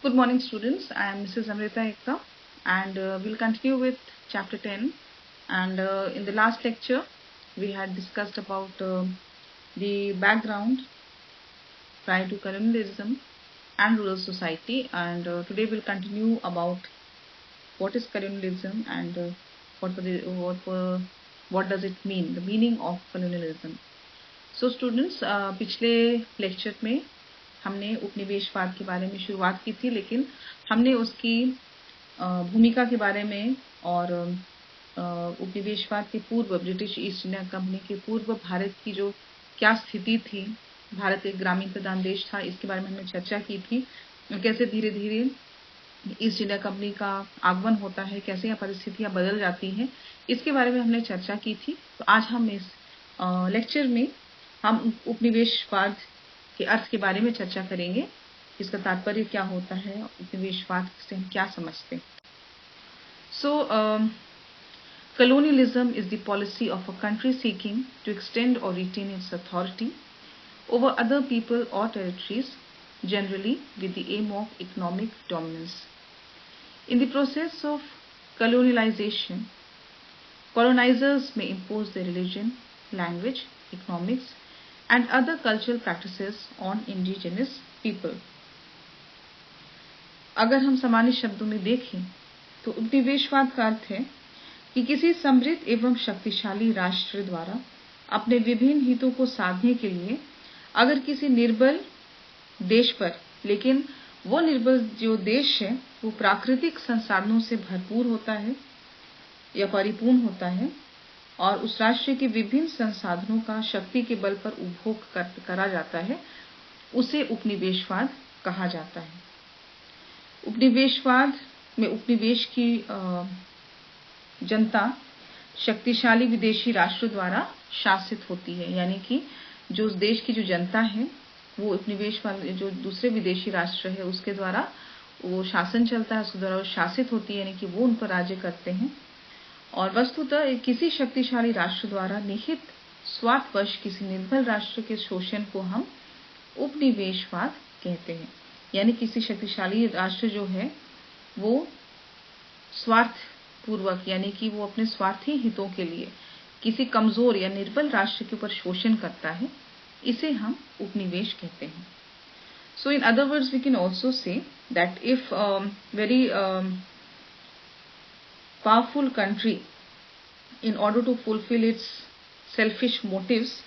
Good morning, students. I am Mrs. Amrita Ekta, and we'll continue with chapter 10. And in the last lecture, we had discussed about the background prior to colonialism and rural society. And today we'll continue about what is colonialism and what does it mean, the meaning of colonialism. So students, पिछले lecture में हमने उपनिवेशवाद के बारे में शुरुआत की थी, लेकिन हमने उसकी भूमिका के बारे में और उपनिवेशवाद के पूर्व, ब्रिटिश ईस्ट इंडिया कंपनी के पूर्व भारत की जो क्या स्थिति थी, भारत एक ग्रामीण प्रधान देश था, इसके बारे में हमने चर्चा की थी। कैसे धीरे धीरे ईस्ट इंडिया कंपनी का आगमन होता है, कैसे यहाँ परिस्थितियां बदल जाती हैं, इसके बारे में हमने चर्चा की थी। तो आज हम इस लेक्चर में हम उपनिवेशवाद के अर्थ के बारे में चर्चा करेंगे, इसका तात्पर्य क्या होता है, उपनिवेशवाद से हम क्या समझते हैं। सो colonialism is the policy of a country seeking to extend or retain its authority over other people or territories, generally with the aim of economic dominance. In the process of colonialization, colonizers may impose their religion, language, economics, and other cultural practices on indigenous people. अगर हम सामान्य शब्दों में देखें तो उपनिवेशवाद का अर्थ है कि किसी समृद्ध एवं शक्तिशाली राष्ट्र द्वारा अपने विभिन्न हितों को साधने के लिए अगर किसी निर्बल देश पर, लेकिन वो निर्बल जो देश है वो प्राकृतिक संसाधनों से भरपूर होता है या परिपूर्ण होता है और उस राष्ट्र के विभिन्न संसाधनों का शक्ति के बल पर उपभोग करा जाता है, उसे उपनिवेशवाद कहा जाता है। उपनिवेशवाद में उपनिवेश की जनता शक्तिशाली विदेशी राष्ट्र द्वारा शासित होती है, यानी कि जो उस देश की जो जनता है वो उपनिवेश वाले जो दूसरे विदेशी राष्ट्र है उसके द्वारा वो शासन चलता है, उसके द्वारा वो शासित होती है, यानी कि वो उन पर राज्य करते हैं। और वस्तुतः किसी शक्तिशाली राष्ट्र द्वारा निहित स्वार्थवश किसी निर्बल राष्ट्र के शोषण को हम उपनिवेशवाद कहते हैं। यानी किसी शक्तिशाली राष्ट्र जो है वो स्वार्थ पूर्वक, यानी कि वो अपने स्वार्थी हितों के लिए किसी कमजोर या निर्बल राष्ट्र के ऊपर शोषण करता है, इसे हम उपनिवेश कहते हैं। So in other words, we can also say that if very powerful country, in order to fulfill its selfish motives,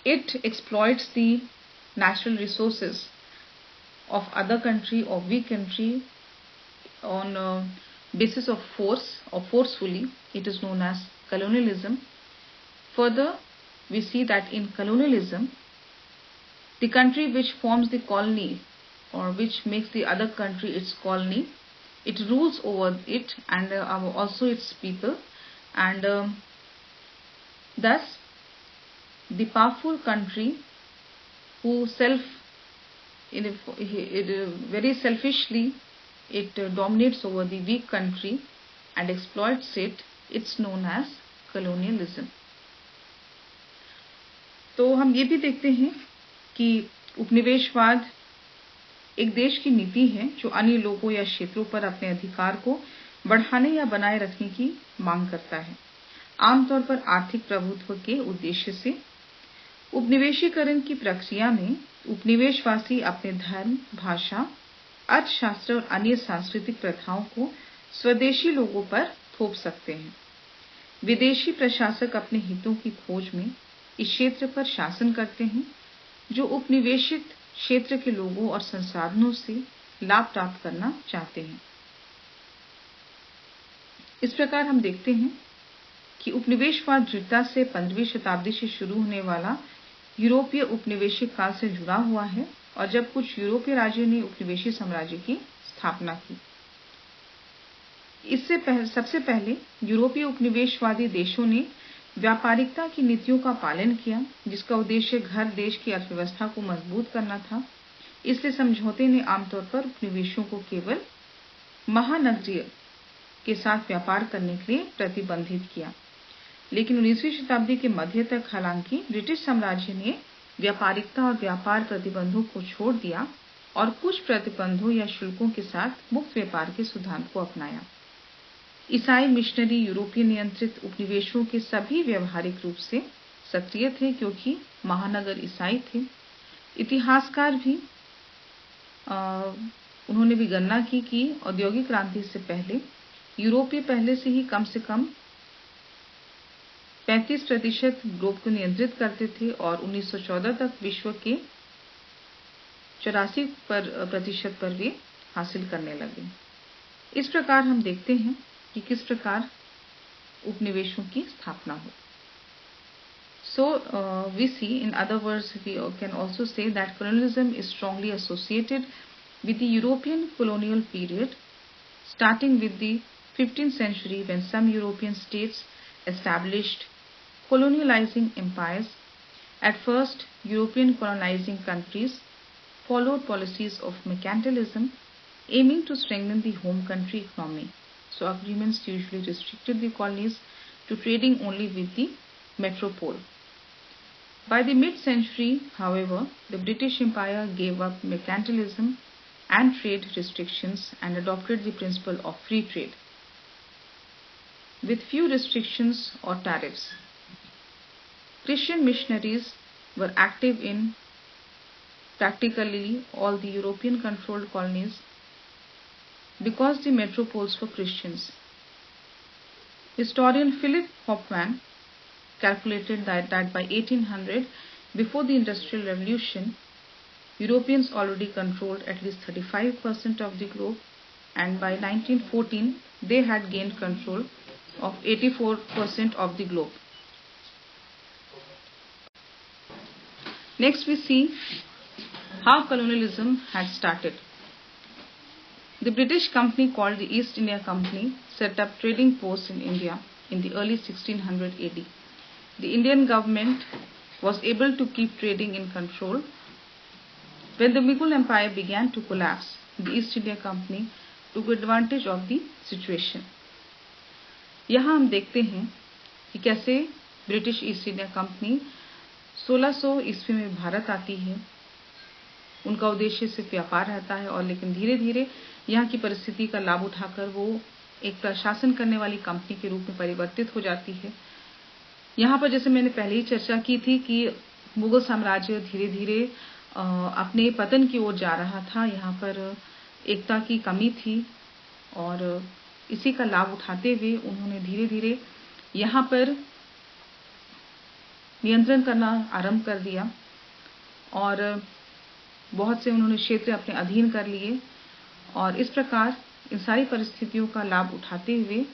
it exploits the natural resources of other country or weak country on basis of force or forcefully, it is known as colonialism. Further, we see that in colonialism, the country which forms the colony or which makes the other country its colony, it rules over it and also its people, and thus the powerful country who very selfishly it dominates over the weak country and exploits it, it's known as colonialism. तो हम ये भी देखते हैं कि उपनिवेशवाद एक देश की नीति है जो अन्य लोगों या क्षेत्रों पर अपने अधिकार को बढ़ाने या बनाए रखने की मांग करता है, आमतौर पर आर्थिक प्रभुत्व के उद्देश्य से। उपनिवेशीकरण की प्रक्रिया में उपनिवेशवासी अपने धर्म, भाषा, अर्थशास्त्र और अन्य सांस्कृतिक प्रथाओं को स्वदेशी लोगों पर थोप सकते हैं। विदेशी प्रशासक अपने हितों की खोज में इस क्षेत्र पर शासन करते हैं जो उपनिवेशित क्षेत्र के लोगों और संसाधनों से लाभ प्राप्त करना चाहते हैं। इस प्रकार हम देखते हैं कि उपनिवेशवाद दृढ़ता से 15वीं शताब्दी से शुरू होने वाला यूरोपीय उपनिवेशिक काल से जुड़ा हुआ है और जब कुछ यूरोपीय राज्यों ने उपनिवेशी साम्राज्य की स्थापना की। इससे सबसे पहले यूरोपीय उपनिवेशवादी देशों ने व्यापारिकता की नीतियों का पालन किया, जिसका उद्देश्य घर देश की अर्थव्यवस्था को मजबूत करना था। इसलिए समझौते ने आमतौर पर उपनिवेशों को केवल महानगरीय के साथ व्यापार करने के लिए प्रतिबंधित किया। लेकिन 19वीं शताब्दी के मध्य तक हालांकि ब्रिटिश साम्राज्य ने व्यापारिकता और व्यापार प्रतिबंधों को छोड़ दिया और कुछ प्रतिबंधों या शुल्कों के साथ मुक्त व्यापार के सिद्धांत को अपनाया। ईसाई मिशनरी यूरोपीय नियंत्रित उपनिवेशों के सभी व्यावहारिक रूप से सक्रिय थे क्योंकि महानगर ईसाई थे। इतिहासकार भी उन्होंने भी गणना की कि औद्योगिक क्रांति से पहले यूरोपीय पहले से ही कम से कम 35% ग्लोब को नियंत्रित करते थे और 1914 तक विश्व के 84% पर वे हासिल करने लगे। इस प्रकार हम देखते हैं कि किस प्रकार उपनिवेशों की स्थापना हुई। So we see, in other words, we can also say that colonialism is strongly associated with the European colonial period, starting with the 15th century when some European states established colonializing empires. At first, European colonizing countries followed policies of mercantilism, aiming to strengthen the home country economy. So agreements usually restricted the colonies to trading only with the metropole. By the mid-century, however, the British Empire gave up mercantilism and trade restrictions and adopted the principle of free trade, with few restrictions or tariffs. Christian missionaries were active in practically all the European-controlled colonies because the metropoles were Christians. Historian Philip Hopman calculated that by 1800, before the Industrial Revolution, Europeans already controlled at least 35% of the globe, and by 1914, they had gained control of 84% of the globe. Next, we see how colonialism had started. The British company called the East India Company set up trading posts in India in the early 1600 AD. The Indian government was able to keep trading in control. When the Mughal Empire began to collapse, the East India Company took advantage of the situation. यहाँ हम देखते हैं कि कैसे British east India company 1600 ईस्वी में भारत आती है। उनका उद्देश्य सिर्फ व्यापार रहता है और लेकिन धीरे धीरे यहाँ की परिस्थिति का लाभ उठाकर वो एक प्रशासन करने वाली कंपनी के रूप में परिवर्तित हो जाती है। यहाँ पर जैसे मैंने पहले ही चर्चा की थी कि मुगल साम्राज्य धीरे धीरे अपने पतन की ओर जा रहा था। यहाँ पर एकता की कमी थी और इसी का लाभ उठाते हुए उन्होंने धीरे धीरे यहाँ पर नियंत्रण करना आरंभ कर दिया और बहुत से उन्होंने क्षेत्र अपने अधीन कर लिए और इस प्रकार इन सारी परिस्थितियों का लाभ उठाते हुए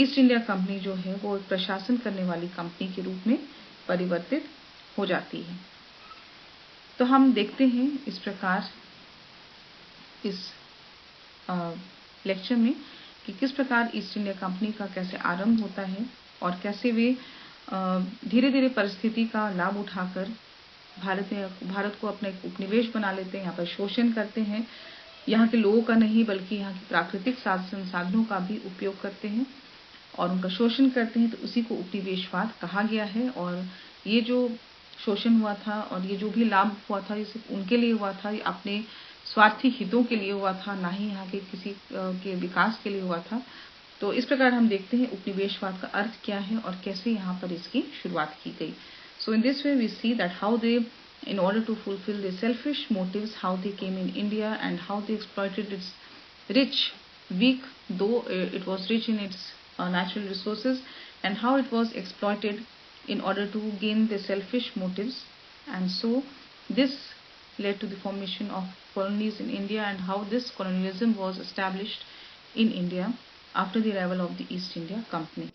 ईस्ट इंडिया कंपनी जो है वो एक प्रशासन करने वाली कंपनी के रूप में परिवर्तित हो जाती है। तो हम देखते हैं इस प्रकार इस लेक्चर में कि किस प्रकार ईस्ट इंडिया कंपनी का कैसे आरंभ होता है और कैसे वे धीरे धीरे परिस्थिति का लाभ उठाकर भारत को अपना एक उपनिवेश बना लेते हैं। यहाँ पर शोषण करते हैं, यहाँ के लोगों का नहीं बल्कि यहाँ के प्राकृतिक संसाधनों का भी उपयोग करते हैं और उनका शोषण करते हैं। तो उसी को उपनिवेशवाद कहा गया है और ये जो शोषण हुआ था और ये जो भी लाभ हुआ था ये सिर्फ उनके लिए हुआ था, ये अपने स्वार्थी हितों के लिए हुआ था, ना ही यहाँ के किसी के विकास के लिए हुआ था। तो इस प्रकार हम देखते हैं उपनिवेशवाद का अर्थ क्या है और कैसे यहाँ पर इसकी शुरुआत की गई। So in this way we see that how they, in order to fulfill their selfish motives, how they came in India and how they exploited its rich, weak, though it was rich in its natural resources, and how it was exploited in order to gain their selfish motives. And so this led to the formation of colonies in India and how this colonialism was established in India after the arrival of the East India Company.